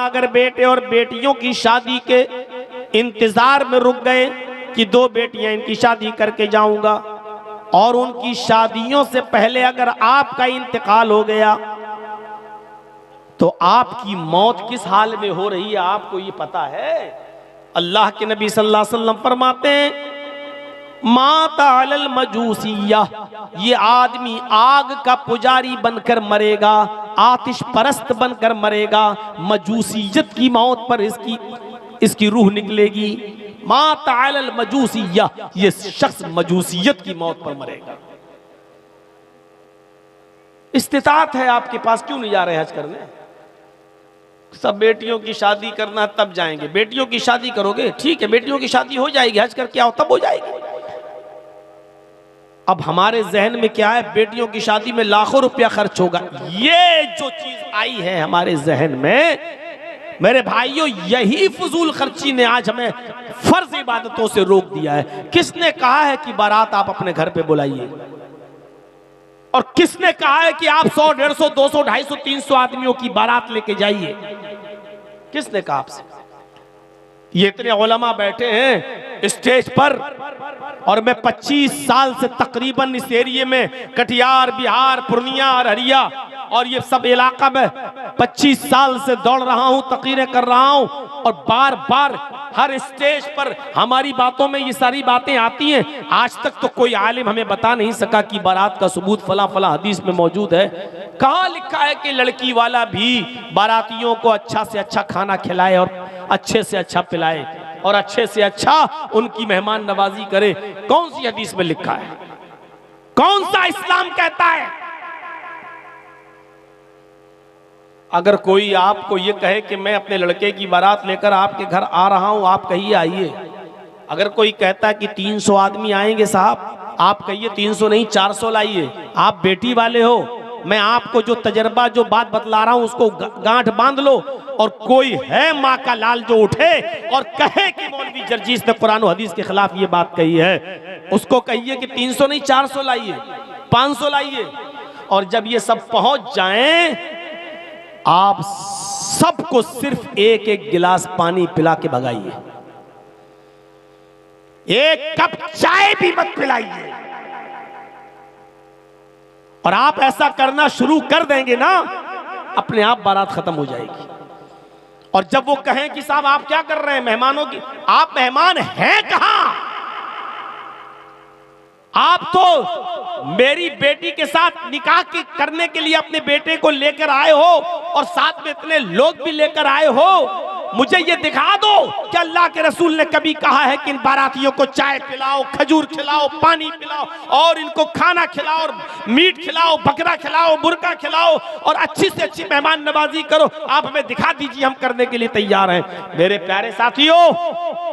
अगर बेटे और बेटियों की शादी के इंतजार में रुक गए कि 2 बेटियां इनकी शादी करके जाऊंगा, और उनकी शादियों से पहले अगर आपका इंतकाल हो गया तो आपकी मौत किस हाल में हो रही है आपको ये पता है? अल्लाह के नबी सल्लल्लाहु अलैहि वसल्लम फरमाते हैं माता अलल मजूसिया, ये आदमी आग का पुजारी बनकर मरेगा, आतिश परस्त बनकर मरेगा, मजूसियत की मौत पर इसकी रूह निकलेगी। माता अलल मजूसिया, ये शख्स मजूसियत की मौत पर मरेगा। इस्तिताअत है आपके पास, क्यों नहीं जा रहे हज करने? सब बेटियों की शादी करना तब जाएंगे। बेटियों की शादी करोगे ठीक है, बेटियों की शादी हो जाएगी, हज करके आओ तब हो जाएगी। अब हमारे जहन में क्या है, बेटियों की शादी में लाखों रुपया खर्च होगा। ये जो चीज आई है हमारे जहन में, मेरे भाइयों, यही फजूल खर्ची ने आज हमें फर्ज इबादतों से रोक दिया है। किसने कहा है कि बारात आप अपने घर पे बुलाइए? और किसने कहा है कि आप 100, 150, 200, 250, 300 आदमियों की बारात लेके जाइए? किसने कहा आपसे? ये इतने उलमा बैठे हैं स्टेज पर, और मैं 25 साल से तकरीबन इस एरिया में, कटिहार, बिहार, पूर्णिया, अररिया और ये सब इलाका में 25 साल से दौड़ रहा हूं, तकरीरें कर रहा हूं, और बार बार हर स्टेज पर हमारी बातों में ये सारी बातें आती हैं। आज तक तो कोई आलिम हमें बता नहीं सका कि बारात का सबूत फला फला हदीस में मौजूद है। कहाँ लिखा है कि लड़की वाला भी बारातियों को अच्छा से अच्छा खाना खिलाए और अच्छे से अच्छा पिलाए और अच्छे से अच्छा उनकी मेहमान नवाजी करे? कौन सी हदीस में लिखा है? कौन सा इस्लाम कहता है? अगर कोई आपको ये कहे कि मैं अपने लड़के की बारात लेकर आपके घर आ रहा हूं, आप कहिए आइए। अगर कोई कहता है कि 300 आदमी आएंगे साहब, आप कहिए 300 नहीं 400 लाइए। आप बेटी वाले हो, मैं आपको जो तजर्बा, जो बात बतला रहा हूं उसको गांठ बांध लो। और कोई है माँ का लाल जो उठे और कहे कि मौलवी जर्जीस ने कुरान और हदीस के खिलाफ ये बात कही है, उसको कहिए कि 300 नहीं 400 लाइए, 500 लाइए। और जब ये सब पहुंच जाएं, आप सबको सिर्फ एक एक गिलास पानी पिला के भगाइए, एक कप चाय भी मत पिलाइए। और आप ऐसा करना शुरू कर देंगे ना, अपने आप बारात खत्म हो जाएगी। और जब वो कहें कि साहब आप क्या कर रहे हैं मेहमानों की, आप मेहमान हैं कहां? आप तो मेरी बेटी के साथ निकाह करने के लिए अपने बेटे को लेकर आए हो और साथ में इतने लोग भी लेकर आए हो। मुझे ये दिखा दो कि अल्लाह के रसूल ने कभी कहा है कि इन बारातियों को चाय पिलाओ, खजूर खिलाओ, पानी पिलाओ और इनको खाना खिलाओ और मीट खिलाओ, बकरा खिलाओ, मुर्गा खिलाओ और अच्छी से अच्छी मेहमान नवाजी करो। आप हमें दिखा दीजिए, हम करने के लिए तैयार हैं। मेरे प्यारे साथियों,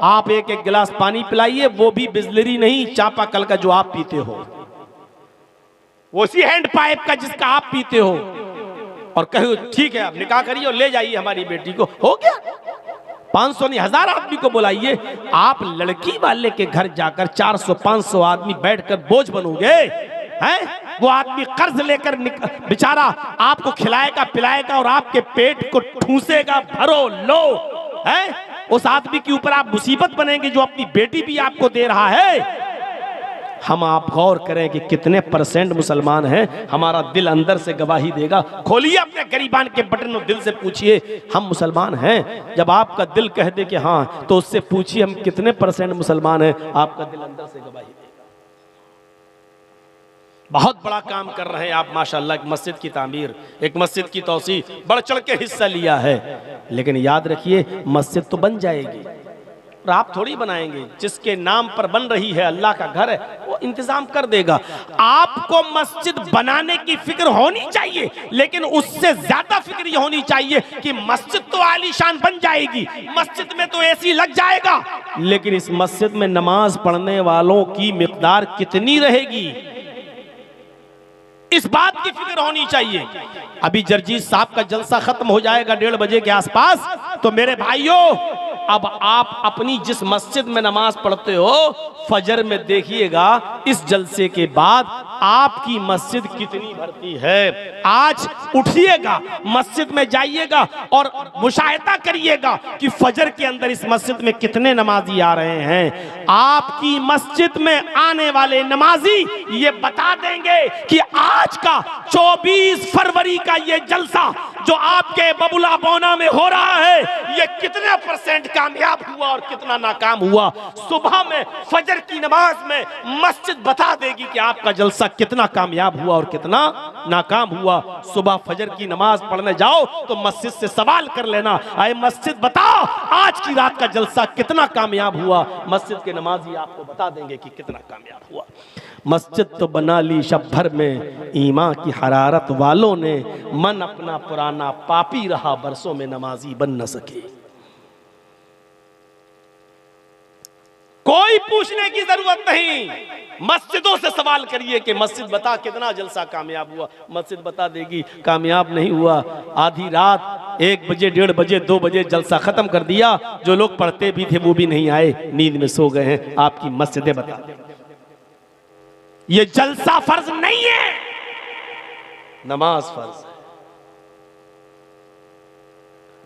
आप एक एक गिलास पानी पिलाइए, वो भी बिस्लरी नहीं, चापाकल का जो आप पीते हो, वो उसी हैंड पाइप का जिसका आप पीते हो, और कहो ठीक है आप निकाह करिए और ले जाइए हमारी बेटी को। हो गया? 500 नहीं 1000 आदमी को बुलाइए। आप लड़की वाले के घर जाकर 400-500 आदमी बैठकर बोझ बनोगे हैं? वो आदमी कर्ज लेकर बेचारा आपको खिलाएगा पिलाएगा और आपके पेट को ठूसेगा, भरो लो हैं? उस आदमी के ऊपर आप मुसीबत बनेंगे जो अपनी बेटी भी आपको दे रहा है। हम आप गौर करें कि कितने % मुसलमान हैं, हमारा दिल अंदर से गवाही देगा। खोलिए अपने गरीबान के बटन और दिल से पूछिए हम मुसलमान हैं। जब आपका दिल कह दे कि हाँ, तो उससे पूछिए हम कितने % मुसलमान हैं, आपका दिल अंदर से गवाही देगा। बहुत बड़ा काम कर रहे हैं आप माशाअल्लाह, एक मस्जिद की तामीर, एक मस्जिद की तौसी, बढ़ चढ़ के हिस्सा लिया है। लेकिन याद रखिए मस्जिद तो बन जाएगी और आप थोड़ी बनाएंगे। जिसके नाम पर बन रही है, अल्लाह का घर है, वो इंतजाम कर देगा। आपको मस्जिद बनाने की फिक्र होनी चाहिए, लेकिन उससे ज्यादा फिक्र ये होनी चाहिए कि मस्जिद तो आलीशान बन जाएगी, मस्जिद में तो एसी लग जाएगा, लेकिन इस मस्जिद में नमाज पढ़ने वालों की मिकदार कितनी रहेगी, इस बात की फिक्र होनी चाहिए। अभी जर्जीस साहब का जलसा खत्म हो जाएगा 1:30 बजे के आसपास, तो मेरे भाइयों अब आप अपनी जिस मस्जिद में नमाज पढ़ते हो, फजर में देखिएगा इस जलसे के बाद आपकी मस्जिद कितनी भरती है। आज उठिएगा, मस्जिद में जाइएगा और मुशाहिदा करिएगा कि फजर के अंदर इस मस्जिद में कितने नमाजी आ रहे हैं। आपकी मस्जिद में आने वाले नमाजी ये बता देंगे कि आज का 24 फरवरी का ये जलसा जो आपके बबुला बोना में हो रहा है, ये कितने % कामयाब हुआ और कितना नाकाम हुआ। सुबह में फजर की नमाज में मस्जिद बता देगी कि आपका जलसा कितना कामयाब हुआ और कितना नाकाम हुआ। सुबह फजर की नमाज पढ़ने जाओ तो मस्जिद से सवाल कर लेना, आए मस्जिद बताओ आज की रात का जलसा कितना कामयाब हुआ। मस्जिद के नमाजी आपको बता देंगे कि कितना कामयाब हुआ। मस्जिद तो बना ली शब भर में ईमान की हरारत वालों ने, मन अपना पुराना पापी रहा बरसों में नमाजी बन न सके। कोई पूछने की जरूरत नहीं, मस्जिदों से सवाल करिए कि मस्जिद बता कितना जलसा कामयाब हुआ। मस्जिद बता देगी कामयाब नहीं हुआ। आधी रात 1 बजे 1:30 बजे 2 बजे जलसा खत्म कर दिया, जो लोग पढ़ते भी थे वो भी नहीं आए, नींद में सो गए हैं। आपकी मस्जिदें बता दें ये जलसा फर्ज नहीं है, नमाज फर्ज है।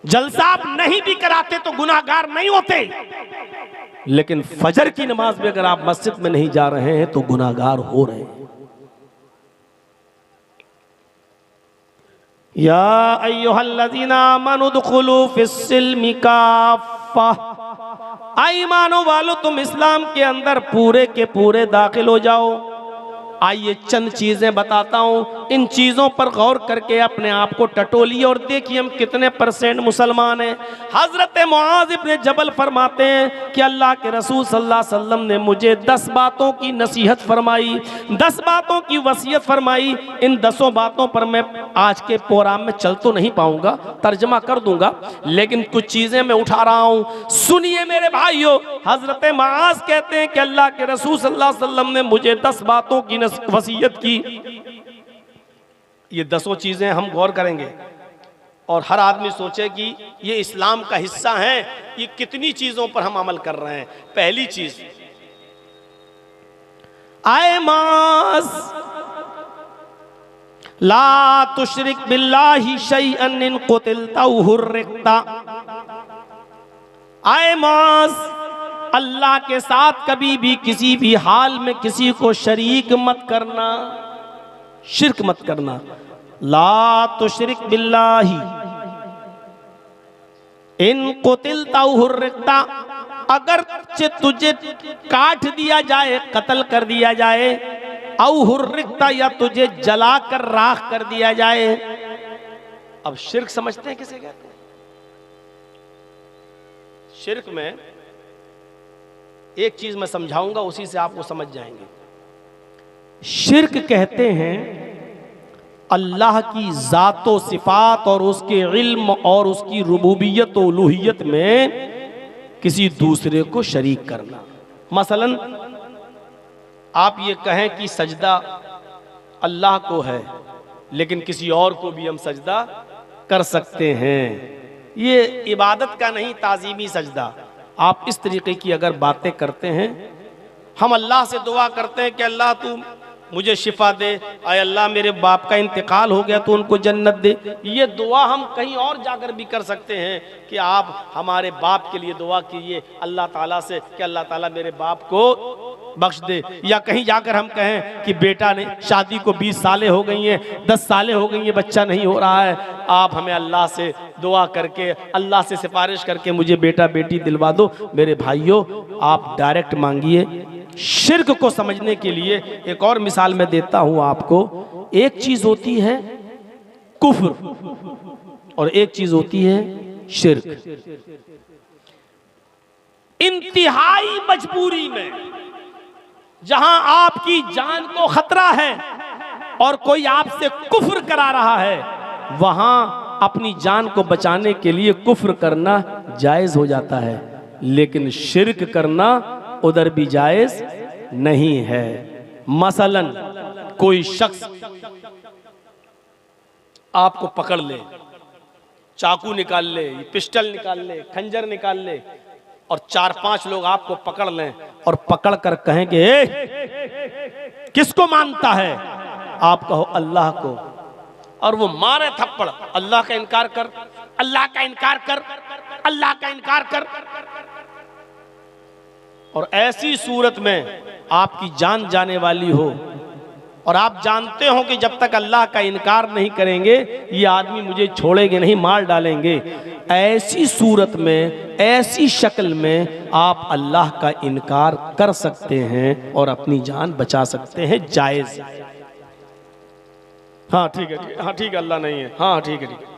जलसा आप नहीं भी कराते तो गुनाहगार नहीं होते, लेकिन फजर की नमाज में अगर आप मस्जिद में नहीं जा रहे हैं तो गुनाहगार हो रहे हैं। या अय्युहल्लज़ीना आमनू उदखुलू फिस्सिल्मि काफ़ा, आई ईमानो वालो तुम इस्लाम के अंदर पूरे के पूरे दाखिल हो जाओ। आइए चंद चीजें बताता हूं, इन चीजों पर गौर करके अपने आप को टटोलिए और देखिए हम कितने % मुसलमान हैं। हजरत मुआज़ इब्न जबल फरमाते हैं कि अल्लाह के रसूल सल्लल्लाहु अलैहि वसल्लम ने मुझे 10 बातों की नसीहत फरमाई, 10 बातों की वसीयत फरमाई। इन 10 बातों पर मैं आज के प्रोग्राम में चल तो नहीं पाऊंगा, तर्जमा कर दूंगा, लेकिन कुछ चीजें मैं उठा रहा हूं, सुनिए मेरे भाइयों। हजरत मुआज़ कहते हैं कि अल्लाह के रसूल सल्लल्लाहु अलैहि वसल्लम ने मुझे 10 बातों की वसीयत की। ये 10 चीजें हम गौर करेंगे और हर आदमी सोचे कि ये इस्लाम का हिस्सा है, ये कितनी चीजों पर हम अमल कर रहे हैं। पहली चीज, आए मास ला तुशरिक बिल्लाहि शैअन इन कुतिलता हुर्रिकता। आए मास अल्लाह के साथ कभी भी किसी भी हाल में किसी को शरीक मत करना, शिर्क मत करना। ला तुशरिक बिल्लाहि इन कुतिलता हुर्रिकता, अगर तुझे काट दिया जाए, कत्ल कर दिया जाए, औ हुर्रिकता या तुझे जलाकर राख कर दिया जाए। अब शिर्क समझते हैं किसे कहते हैं? शिर्क में एक चीज मैं समझाऊंगा, उसी से आपको समझ जाएंगे। शिर्क कहते हैं अल्लाह की ज़ातो सिफात और उसके इल्म और उसकी रुबूबियत और उलूहियत में किसी दूसरे को शरीक करना। मसलन आप ये कहें कि सजदा अल्लाह को है, लेकिन किसी और को भी हम सजदा कर सकते हैं। ये इबादत का नहीं, ताज़ीमी सजदा। आप इस तरीके की अगर बातें करते हैं, हम अल्लाह से दुआ करते हैं कि अल्लाह तू मुझे शिफा दे, आय अल्लाह मेरे बाप का इंतकाल हो गया तो उनको जन्नत दे। ये दुआ हम कहीं और जाकर भी कर सकते हैं कि आप हमारे बाप के लिए दुआ कीजिए अल्लाह ताला से कि अल्लाह ताला मेरे बाप को बख्श दे। या कहीं जाकर हम कहें कि बेटा ने शादी को 20 सालें हो गई हैं, 10 सालें हो गई हैं, बच्चा नहीं हो रहा है, आप हमें अल्लाह से दुआ करके, अल्लाह से सिफारिश करके मुझे बेटा बेटी दिलवा दो। मेरे भाइयों, आप डायरेक्ट मांगिए। शिर्क को समझने के लिए एक और मिसाल मैं देता हूं आपको। एक चीज होती है कुफ्र और एक चीज होती है शिर्क। इंतहाई मजबूरी में, जहां आपकी जान को खतरा है और कोई आपसे कुफ्र करा रहा है, वहां अपनी जान को बचाने के लिए कुफ्र करना जायज हो जाता है, लेकिन शिर्क करना उधर भी जायज नहीं है। मसलन कोई शख्स आपको पकड़ ले, चाकू निकाल ले, पिस्टल निकाल ले, खंजर निकाल ले, और 4-5 लोग आपको पकड़ लें और पकड़ कर कहेंगे किसको मानता है, आप कहो अल्लाह को, और वो मारे थप्पड़, अल्लाह का इनकार कर, अल्लाह का इनकार कर, अल्लाह का इनकार कर। और ऐसी सूरत में आपकी जान जाने वाली हो और आप जानते हो कि जब तक अल्लाह का इनकार नहीं करेंगे ये आदमी मुझे छोड़ेंगे नहीं, मार डालेंगे, ऐसी सूरत में, ऐसी शक्ल में आप अल्लाह का इनकार कर सकते हैं और अपनी जान बचा सकते हैं, जायज। हाँ ठीक है, हाँ ठीक है, अल्लाह नहीं है, हाँ ठीक है, ठीक है,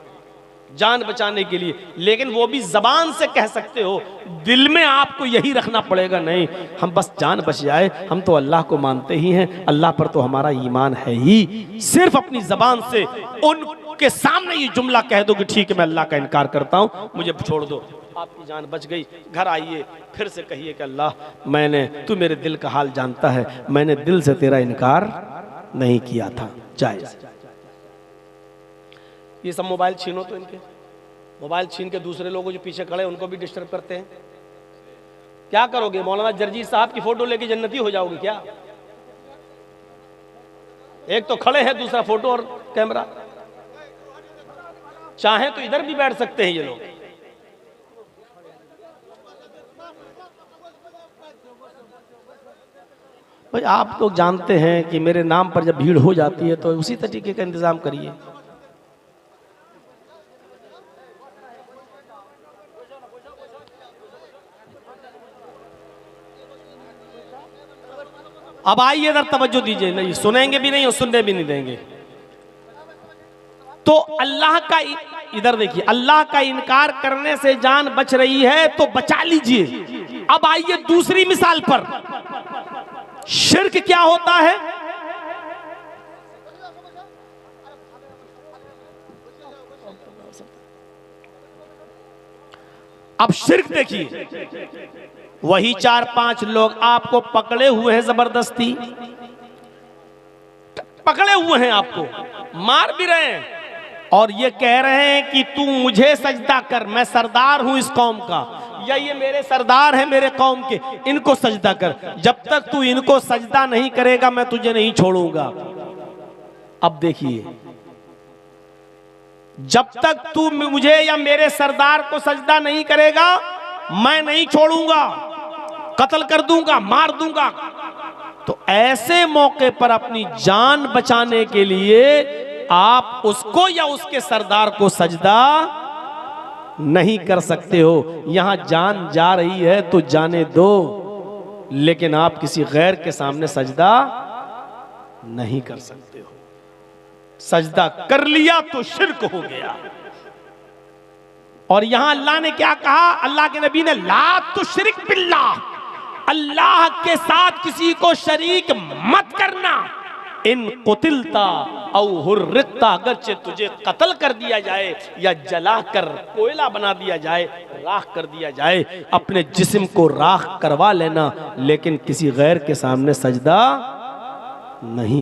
जान बचाने के लिए। लेकिन वो भी जबान से कह सकते हो, दिल में आपको यही रखना पड़ेगा, नहीं हम बस जान बच जाए, हम तो अल्लाह को मानते ही हैं, अल्लाह पर तो हमारा ईमान है ही। सिर्फ अपनी जबान से उनके सामने ये जुमला कह दो कि ठीक है मैं अल्लाह का इनकार करता हूं, मुझे छोड़ दो, आपकी जान बच गई। घर आइए फिर से कहिए कि अल्लाह तू मेरे दिल का हाल जानता है, मैंने दिल से तेरा इनकार नहीं किया था, जायज। ये सब मोबाइल छीनो, तो इनके मोबाइल छीन के दूसरे लोगों जो पीछे खड़े उनको भी डिस्टर्ब करते हैं। क्या करोगे, मौलाना जर्जी साहब की फोटो लेके जन्नती हो जाओगे क्या? एक तो खड़े हैं, दूसरा फोटो और कैमरा। चाहे तो इधर भी बैठ सकते हैं ये लोग। भाई आप लोग जानते हैं कि मेरे नाम पर जब भीड़ हो जाती है तो उसी तरीके का इंतजाम करिए। अब आइए इधर तवज्जो दीजिए, नहीं सुनेंगे भी नहीं और सुनने भी नहीं देंगे। तो अल्लाह का, इधर देखिए, अल्लाह का इनकार करने से जान बच रही है तो बचा लीजिए। अब आइए दूसरी मिसाल पर, शिर्क क्या होता है? अब शिर्क देखिए, वही 4-5 लोग आपको पकड़े हुए हैं, जबरदस्ती पकड़े हुए हैं, आपको मार भी रहे हैं और ये कह रहे हैं कि तू मुझे सजदा कर, मैं सरदार हूं इस कौम का, या ये मेरे सरदार हैं मेरे कौम के, इनको सजदा कर। जब तक तू इनको सजदा नहीं करेगा मैं तुझे नहीं छोड़ूंगा। अब देखिए, जब तक तू मुझे या मेरे सरदार को सजदा नहीं करेगा मैं नहीं छोड़ूंगा, कत्ल कर दूंगा, मार दूंगा। तो ऐसे मौके पर अपनी जान बचाने के लिए आप उसको या उसके सरदार को सजदा नहीं कर सकते हो। यहां जान जा रही है तो जाने दो, लेकिन आप किसी गैर के सामने सजदा नहीं कर सकते हो। सजदा कर लिया तो शिर्क हो गया। और यहां अल्लाह ने क्या कहा, अल्लाह के नबी ने, ला तुश्रिक बिल्लाह, अल्लाह के साथ किसी को शरीक मत करना। इन कुतिलता औ हुर्रिकता, अगरचे तुझे कत्ल कर दिया जाए या जलाकर कोयला बना दिया जाए, राख कर दिया जाए, अपने जिस्म को राख करवा लेना, लेकिन किसी गैर के सामने सजदा नहीं